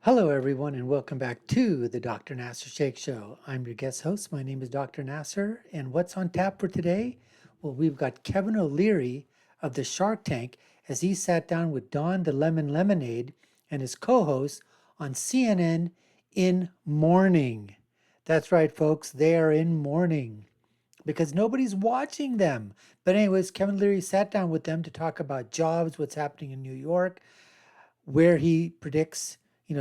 Hello, everyone, and welcome back to the Dr. Nasir Shaikh Show. I'm your guest host. My name is Dr. Nasir, and what's on tap for today? Well, we've got Kevin O'Leary of the Shark Tank as he sat down with Don the Lemon Lemonade and his co-host on CNN in mourning. That's right, folks, they are in mourning because nobody's watching them. But anyways, Kevin Leary sat down with them to talk about jobs, what's happening in New York, where he predicts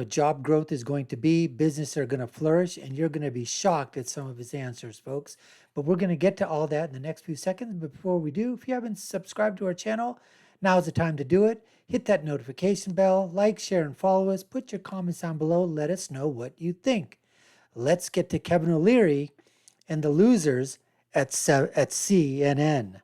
job growth is going to be, business are going to flourish, and you're going to be shocked at some of his answers, folks. But we're going to get to all that in the next few seconds. But before we do, if you haven't subscribed to our channel, now's the time to do it. Hit that notification bell, like, share, and follow us. Put your comments down below. Let us know what you think. Let's get to Kevin O'Leary and the losers at CNN.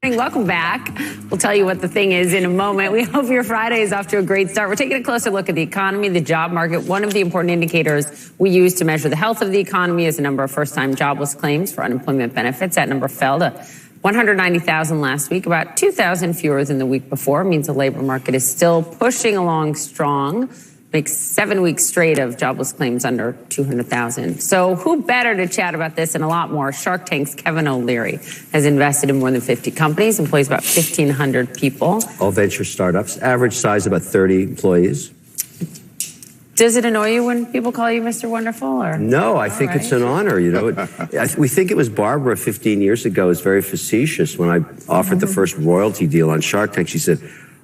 Welcome back. We'll tell you what the thing is in a moment. We hope your Friday is off to a great start. We're taking a closer look at the economy, the job market. One of the important indicators we use to measure the health of the economy is the number of first-time jobless claims for unemployment benefits. That number fell to 190,000 last week, about 2,000 fewer than the week before. It means the labor market is still pushing along strong. Makes 7 weeks straight of jobless claims under 200,000. So who better to chat about this and a lot more? Shark Tank's Kevin O'Leary has invested in more than 50 companies, employs about 1,500 people. All venture startups, average size about 30 employees. Does it annoy you when people call you Mr. Wonderful? Or? No, I think it's an honor. We think it was Barbara 15 years ago. It was very facetious when I offered the first royalty deal on Shark Tank. She said,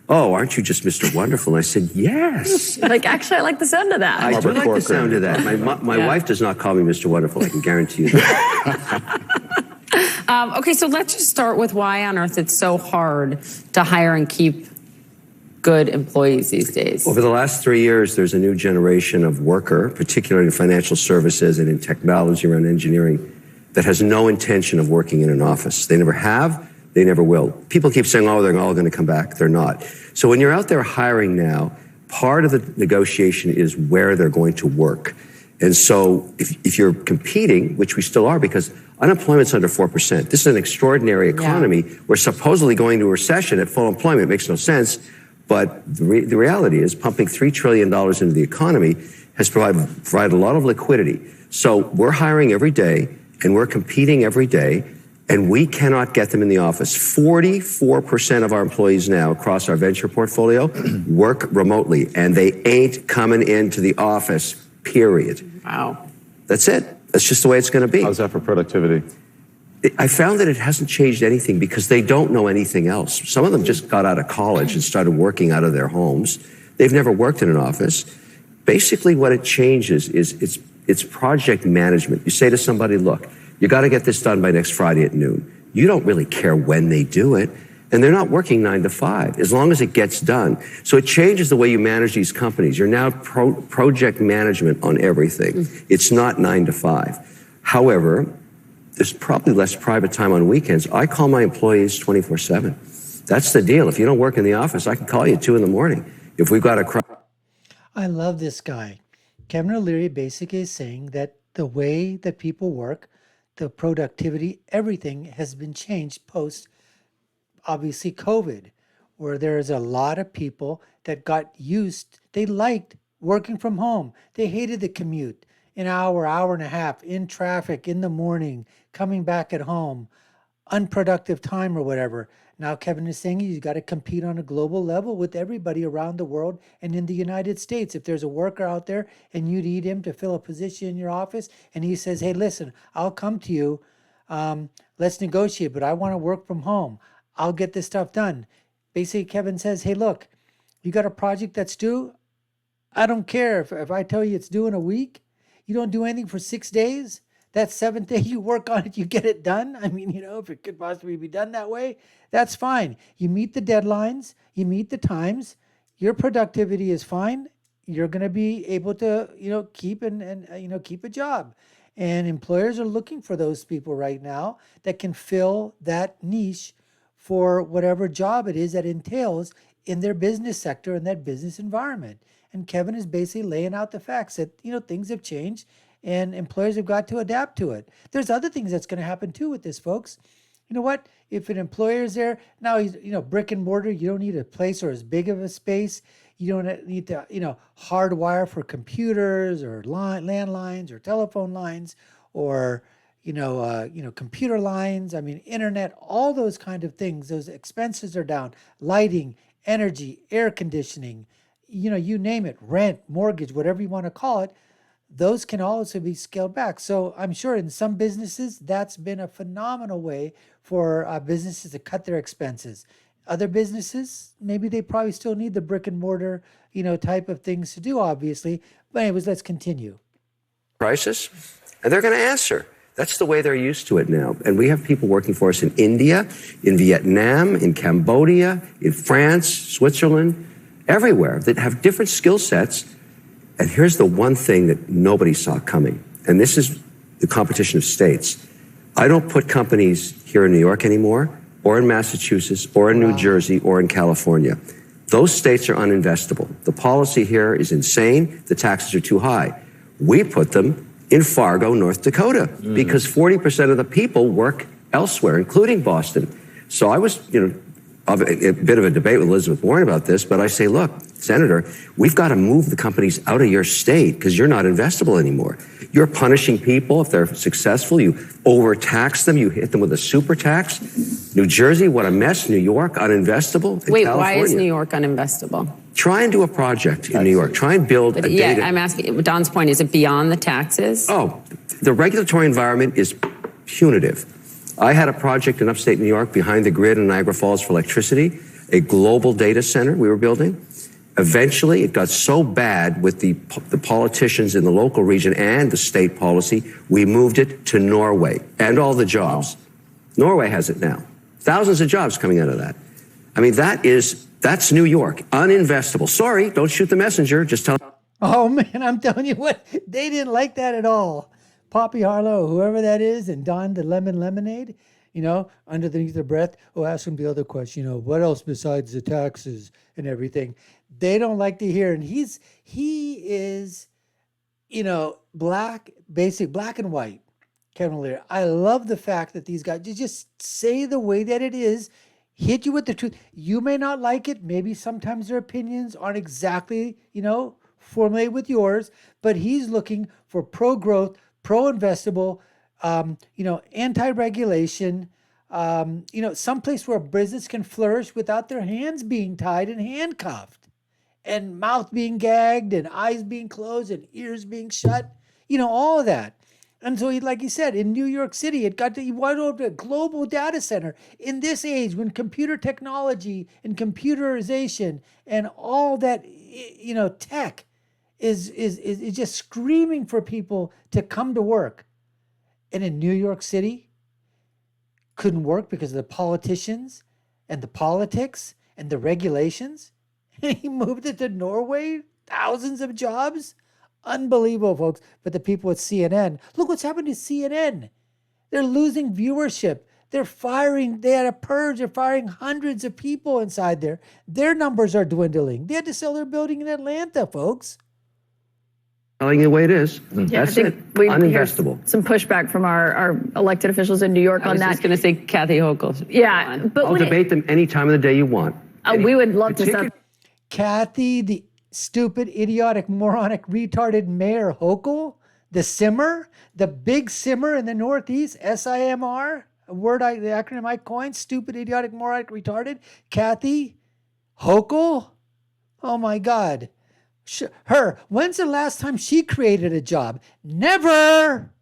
"Oh, aren't you just Mr. Wonderful?" And I said, "Yes." Actually, I like the sound of that. I do like the sound of that. My wife does not call me Mr. Wonderful. I can guarantee you that. Okay, so let's just start with why on earth it's so hard to hire and keep good employees these days. Over the last 3 years, there's a new generation of worker, particularly in financial services and in technology around engineering, that has no intention of working in an office. They never have. They never will. People keep saying, oh, they're all going to come back. They're not. So when you're out there hiring now, part of the negotiation is where they're going to work. And so if you're competing, which we still are because unemployment's under 4%, this is an extraordinary economy. Yeah. We're supposedly going to a recession at full employment. It makes no sense. But the reality is pumping $3 trillion into the economy has provided a lot of liquidity. So we're hiring every day and we're competing every day. And we cannot get them in the office. 44% of our employees now across our venture portfolio work remotely, and they ain't coming into the office, period. Wow. That's it. That's just the way it's going to be. How's that for productivity? I found that it hasn't changed anything because they don't know anything else. Some of them just got out of college and started working out of their homes. They've never worked in an office. Basically, what it changes is it's project management. You say to somebody, look, you got to get this done by next Friday at noon. You don't really care when they do it. And they're not working 9 to 5, as long as it gets done. So it changes the way you manage these companies. You're now project management on everything. It's not 9 to 5. However, there's probably less private time on weekends. I call my employees 24/7. That's the deal. If you don't work in the office, I can call you at 2 a.m. if we've got a crowd. I love this guy. Kevin O'Leary basically is saying that the way that people work, the productivity, everything has been changed post, obviously, COVID, where there's a lot of people that got used, they liked working from home. They hated the commute, an hour, hour and a half, in traffic, in the morning, coming back at home, unproductive time or whatever. Now, Kevin is saying you got to compete on a global level with everybody around the world and in the United States. If there's a worker out there and you need him to fill a position in your office and he says, hey, listen, I'll come to you. Let's negotiate, but I want to work from home. I'll get this stuff done. Basically, Kevin says, hey, look, you got a project that's due. I don't care if I tell you it's due in a week. You don't do anything for 6 days. That 7th day you work on it, you get it done. I mean, if it could possibly be done that way, that's fine. You meet the deadlines, you meet the times, your productivity is fine. You're going to be able to, keep keep a job. And employers are looking for those people right now that can fill that niche for whatever job it is that entails in their business sector, in that business environment. And Kevin is basically laying out the facts that, things have changed and employers have got to adapt to it. There's other things that's going to happen too with this, folks. You know what? If an employer is there, now he's, brick and mortar, you don't need a place or as big of a space. You don't need to, hardwire for computers or landlines or telephone lines or, computer lines. I mean, internet, all those kind of things. Those expenses are down. Lighting, energy, air conditioning, you name it, rent, mortgage, whatever you want to call it. Those can also be scaled back. So I'm sure in some businesses, that's been a phenomenal way for businesses to cut their expenses. Other businesses, maybe they probably still need the brick and mortar, type of things to do, obviously. But anyways, let's continue. Crisis, and they're going to answer. That's the way they're used to it now. And we have people working for us in India, in Vietnam, in Cambodia, in France, Switzerland, everywhere that have different skill sets. And here's the one thing that nobody saw coming, and this is the competition of states. I don't put companies here in New York anymore, or in Massachusetts, or in New Jersey, or in California. Those states are uninvestable. The policy here is insane. The taxes are too high. We put them in Fargo, North Dakota, because 40% of the people work elsewhere, including Boston. So I was, of a bit of a debate with Elizabeth Warren about this, but I say, look, Senator, we've got to move the companies out of your state because you're not investable anymore. You're punishing people if they're successful. You overtax them. You hit them with a super tax. New Jersey, what a mess. New York, uninvestable. Wait, California, why is New York uninvestable? Try and do a project in New York. Try and build a data. I'm asking, Don's point, is it beyond the taxes? Oh, the regulatory environment is punitive. I had a project in upstate New York behind the grid in Niagara Falls for electricity, a global data center we were building. Eventually, it got so bad with the politicians in the local region and the state policy, we moved it to Norway and all the jobs. Norway has it now. Thousands of jobs coming out of that. I mean, that's New York, uninvestable. Sorry, don't shoot the messenger. Just tell. Oh man, I'm telling you what, they didn't like that at all. Poppy Harlow, whoever that is, and Don the Lemon Lemonade, underneath their breath, ask him the other question, what else besides the taxes and everything? They don't like to hear. And he is, black and white, Kevin Lear. I love the fact that these guys just say the way that it is, hit you with the truth. You may not like it. Maybe sometimes their opinions aren't exactly, formulated with yours, but he's looking for pro-growth, pro-investable, anti-regulation, someplace where a business can flourish without their hands being tied and handcuffed and mouth being gagged and eyes being closed and ears being shut, all of that. And so, like he said, in New York City, he wanted to a global data center in this age when computer technology and computerization and all that, tech is just screaming for people to come to work. And in New York City, couldn't work because of the politicians and the politics and the regulations. And he moved it to Norway, thousands of jobs. Unbelievable, folks. But the people at CNN, look what's happened to CNN. They're losing viewership. They had a purge. They're firing hundreds of people inside there. Their numbers are dwindling. They had to sell their building in Atlanta, folks. Telling you the way it is. Yeah, That's it. Uninvestable. Some pushback from our elected officials in New York on that. I was just going to say Kathy Hochul. Yeah, but I'll debate them any time of the day you want. We would love to start. Kathy, the stupid, idiotic, moronic, retarded Mayor Hochul, the simmer, the big simmer in the Northeast, SIMR, the acronym I coined, stupid, idiotic, moronic, retarded. Kathy Hochul? Oh my God. Her, when's the last time she created a job? Never.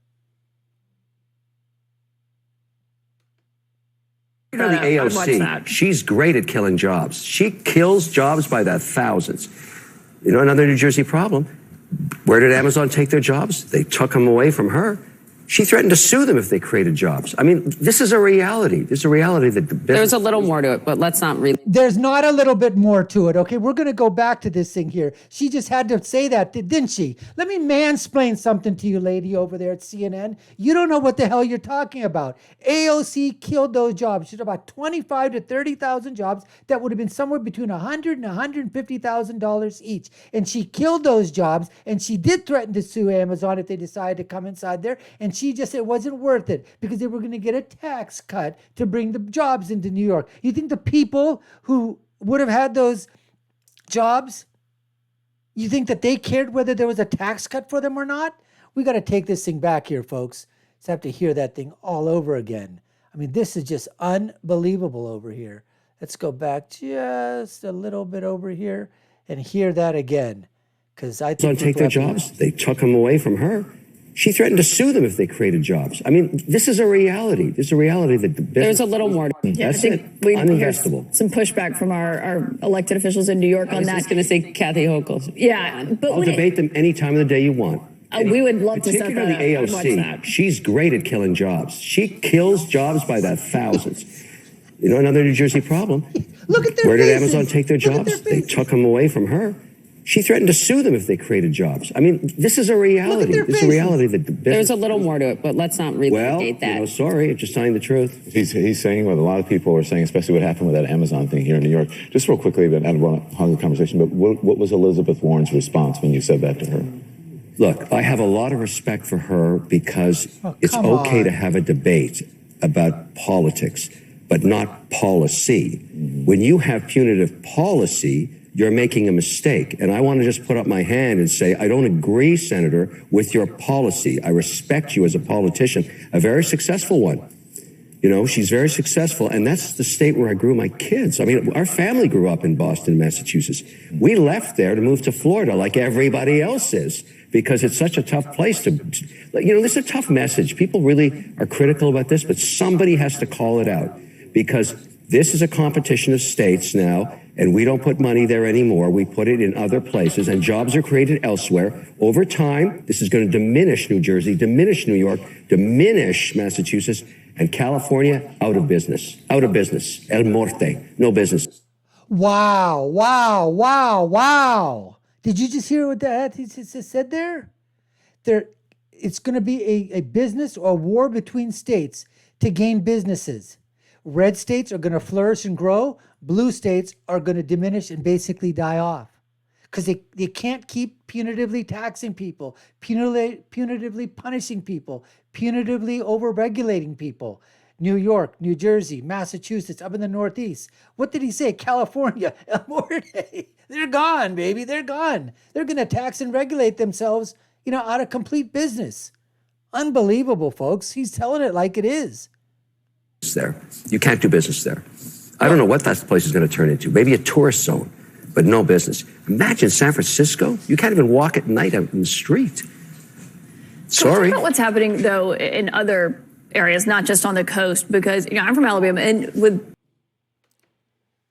The AOC, she's great at killing jobs. She kills jobs by the thousands. Another New Jersey problem. Where did Amazon take their jobs? They took them away from her. She threatened to sue them if they created jobs. I mean, this is a reality. There's a reality that the business... There's a little more to it, but let's not read. There's not a little bit more to it, okay? We're going to go back to this thing here. She just had to say that, didn't she? Let me mansplain something to you, lady over there at CNN. You don't know what the hell you're talking about. AOC killed those jobs. She's about 25 to 30,000 jobs that would have been somewhere between $100 and $150,000 each. And she killed those jobs, and she did threaten to sue Amazon if they decided to come inside there. And she just said it wasn't worth it because they were going to get a tax cut to bring the jobs into New York. You think the people who would have had those jobs You think that they cared whether there was a tax cut for them or not? We got to take this thing back here, folks. Just have to hear that thing all over again. I mean, this is just unbelievable over here. Let's go back just a little bit over here and hear that again. Because I think take their jobs. They took them away from her. She threatened to sue them if they created jobs. I mean, this is a reality. This is a reality that the business. There's a little more. Yeah, That's I think it. we Uninvestable. some pushback from our elected officials in New York on I that. was just going to say Kathy Hochul. Yeah, but I'll when debate them any time of the day you want. we would love to set that Particularly up. I'd watch AOC. that. She's great at killing jobs. She kills jobs by the thousands. You know, another New Jersey problem. Look at their Where did faces. Amazon take their Look at jobs? their They faces. took them away from her. She threatened to sue them if they created jobs. I mean, this is a reality. their This is a faces. reality that the business. There's a little more to it, but let's not Well, relitigate that. you know, sorry, just telling the truth. He's saying what a lot of people are saying, especially what happened with that Amazon thing here in New York. Just real quickly, then I don't want to hog the conversation, but what was Elizabeth Warren's response when you said that to her? Look, I have a lot of respect for her because it's come okay on. to have a debate about politics, but not policy. When you have punitive policy, you're making a mistake. And I want to just put up my hand and say, I don't agree, Senator, with your policy. I respect you as a politician, a very successful one. You know, she's very successful, and that's the state where I grew my kids. I mean, our family grew up in Boston, Massachusetts. We left there to move to Florida like everybody else is because it's such a tough place to, you know, this is a tough message. People really are critical about this, but somebody has to call it out because this is a competition of states now, and we don't put money there anymore. We put it in other places, and jobs are created elsewhere. Over time, this is going to diminish New Jersey, diminish New York, diminish Massachusetts, and California out of business. Out of business. El Morte. No business. Wow, wow, wow, wow. Did you just hear what that he just said there? It's going to be a business or war between states to gain businesses. Red states are going to flourish and grow. Blue states are going to diminish and basically die off. Because they can't keep punitively taxing people, punitively punishing people, punitively over-regulating people. New York, New Jersey, Massachusetts, up in the Northeast. What did he say? California, El Morte. They're gone, baby. They're gone. They're going to tax and regulate themselves, you know, out of complete business. Unbelievable, folks. He's telling it like it is. There. You can't do business there. I don't know what that place is going to turn into. Maybe a tourist zone, but no business. Imagine San Francisco. You can't even walk at night out in the street. Sorry. Talk about what's happening though in other areas, not just on the coast, because you know I'm from Alabama, and with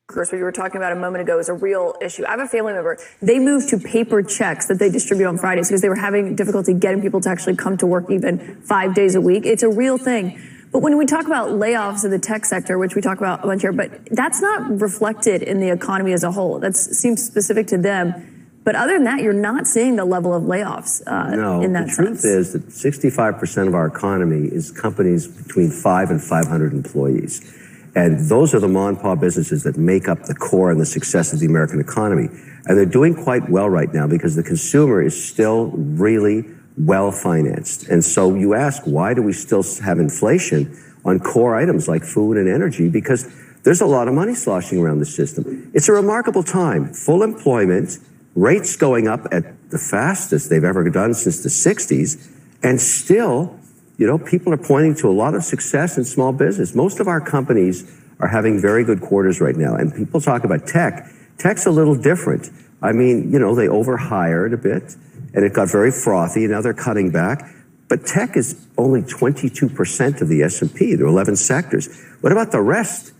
of course what you were talking about a moment ago is a real issue. I have a family member. They moved to paper checks that they distribute on Fridays because they were having difficulty getting people to actually come to work even 5 days a week. It's a real thing. But when we talk about layoffs in the tech sector, which we talk about a bunch here, but that's not reflected in the economy as a whole. That seems specific to them. But other than that, you're not seeing the level of layoffs in that the sense. truth is that 65% of our economy is companies between 5 and 500 employees. And those are the mom and pop businesses that make up the core and the success of the American economy. And they're doing quite well right now because the consumer is still really well financed. And so you ask, why do we still have inflation on core items like food and energy? Because there's a lot of money sloshing around the system. It's a remarkable time. Full employment, rates going up at the fastest they've ever done since the 60s. And still, you know, people are pointing to a lot of success in small business. Most of our companies are having very good quarters right now. And people talk about tech. Tech's a little different. I mean, you know, they overhired a bit and it got very frothy, and now they're cutting back. But tech is only 22% of the S&P. There are 11 sectors. What about the rest?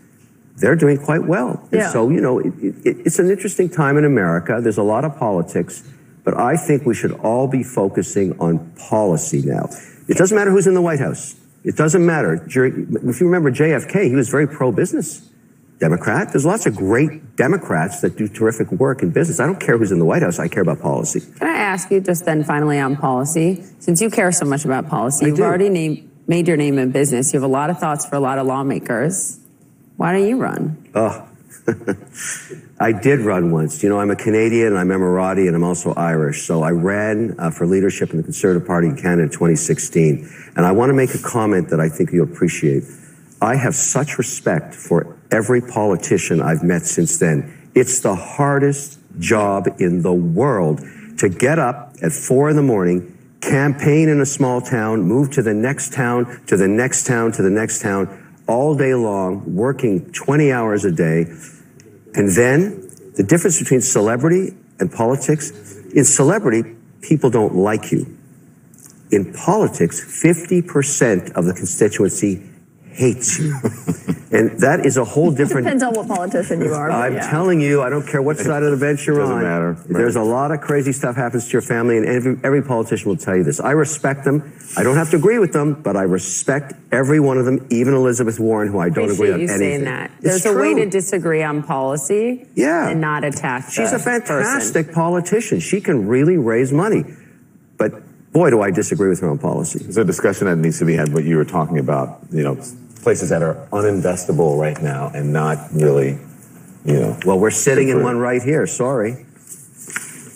They're doing quite well. And so, you know, it's an interesting time in America. There's a lot of politics, but I think we should all be focusing on policy now. It doesn't matter who's in the White House. It doesn't matter. If you remember JFK, he was very pro-business. Democrat. There's lots of great Democrats that do terrific work in business. I don't care who's in the White House. I care about policy. Can I ask you just then finally on policy? Since you care so much about policy, you've already made your name in business. You have a lot of thoughts for a lot of lawmakers. Why don't you run? Oh, I did run once. You know, I'm a Canadian, I'm Emirati, and I'm also Irish. So I ran for leadership in the Conservative Party in Canada in 2016. And I want to make a comment that I think you'll appreciate. I have such respect for every politician I've met since then. It's the hardest job in the world to get up at 4 a.m, campaign in a small town, move to the next town, to the next town, to the next town, all day long, working 20 hours a day. And then the difference between celebrity and politics, in celebrity, people don't like you. In politics, 50% of the constituency hates you. And that is a whole different... Depends on what politician you are. I'm telling you, I don't care what side of the bench you're on. Doesn't matter. Right. There's a lot of crazy stuff happens to your family, and every politician will tell you this. I respect them. I don't have to agree with them, but I respect every one of them, even Elizabeth Warren, who I don't agree on you anything. Saying that. There's a way to disagree on policy and not attack She's a fantastic person. politician. She can really raise money. But boy, do I disagree with her on policy. There's a discussion that needs to be had, what you were talking about, places that are uninvestable right now and not really, Well, we're sitting in one right here. Sorry.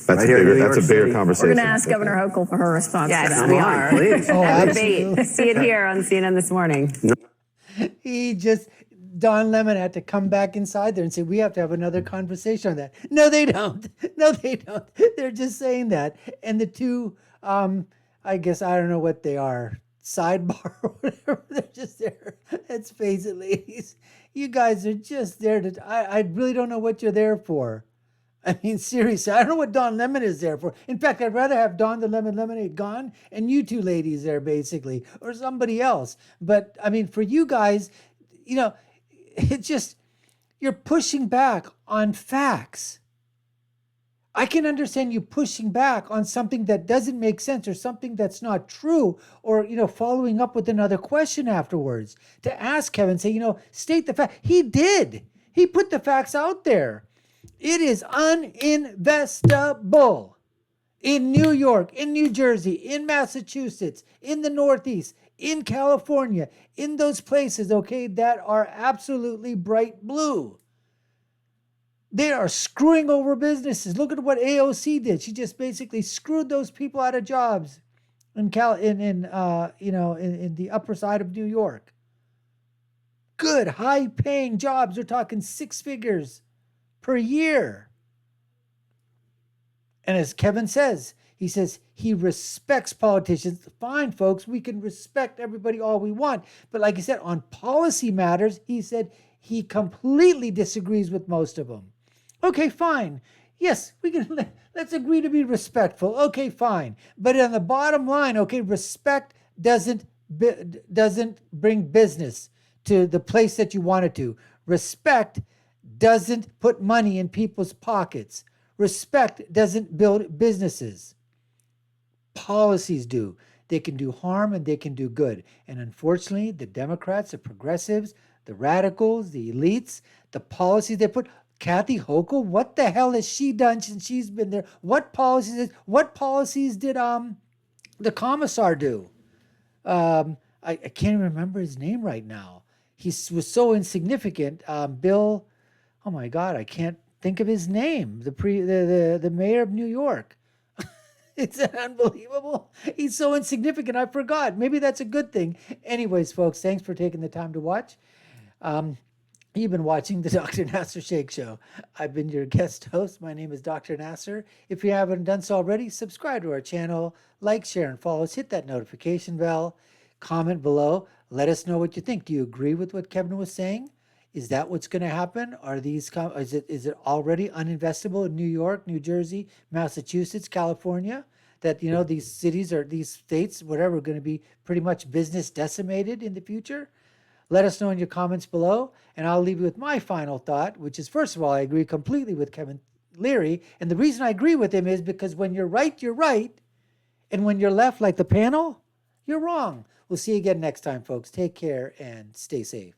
That's a bigger conversation. We're going to ask Governor Hochul for her response to that. Yes, we are. Please. Oh, That absolutely. debate. See it here on CNN this morning. Don Lemon had to come back inside there and say, we have to have another conversation on that. No, they don't. No, they don't. They're just saying that. And the two, I guess, I don't know what they are, sidebar or whatever. They're just there. Let's face it, ladies. You guys are just there to, I really don't know what you're there for. I mean, seriously, I don't know what Don Lemon is there for. In fact, I'd rather have Don the Lemon Lemonade gone and you two ladies there, basically, or somebody else. But, I mean, for you guys, it's just, you're pushing back on facts. I can understand you pushing back on something that doesn't make sense or something that's not true, or, following up with another question afterwards to ask Kevin, say, state the fact. He did. He put the facts out there. It is uninvestable in New York, in New Jersey, in Massachusetts, in the Northeast, in California, in those places, okay, that are absolutely bright blue. They are screwing over businesses. Look at what AOC did. She just basically screwed those people out of jobs in the upper side of New York. Good, high-paying jobs. We're talking 6 figures per year. And as Kevin says, he says he respects politicians. Fine, folks, we can respect everybody all we want. But like he said, on policy matters, he said he completely disagrees with most of them. Okay, fine. Yes, we can. Let's agree to be respectful. Okay, fine. But on the bottom line, okay, respect doesn't bring business to the place that you want it to. Respect doesn't put money in people's pockets. Respect doesn't build businesses. Policies do. They can do harm and they can do good. And unfortunately, the Democrats, the progressives, the radicals, the elites, the policies they put. Kathy Hochul, what the hell has she done since she's been there? What policies did the commissar do? I can't remember his name right now. He was so insignificant. Bill, oh my God, I can't think of his name. The mayor of New York. It's unbelievable. He's so insignificant. I forgot. Maybe that's a good thing. Anyways, folks, thanks for taking the time to watch. You've been watching the Dr. Nasir Shaikh Show. I've been your guest host. My name is Dr. Nasir. If you haven't done so already, subscribe to our channel, like, share, and follow us. Hit that notification bell. Comment below. Let us know what you think. Do you agree with what Kevin was saying? Is that what's going to happen? Is it already uninvestable in New York, New Jersey, Massachusetts, California? That these cities or these states, whatever, are going to be pretty much business decimated in the future? Let us know in your comments below, and I'll leave you with my final thought, which is, first of all, I agree completely with Kevin Leary, and the reason I agree with him is because when you're right, and when you're left like the panel, you're wrong. We'll see you again next time, folks. Take care and stay safe.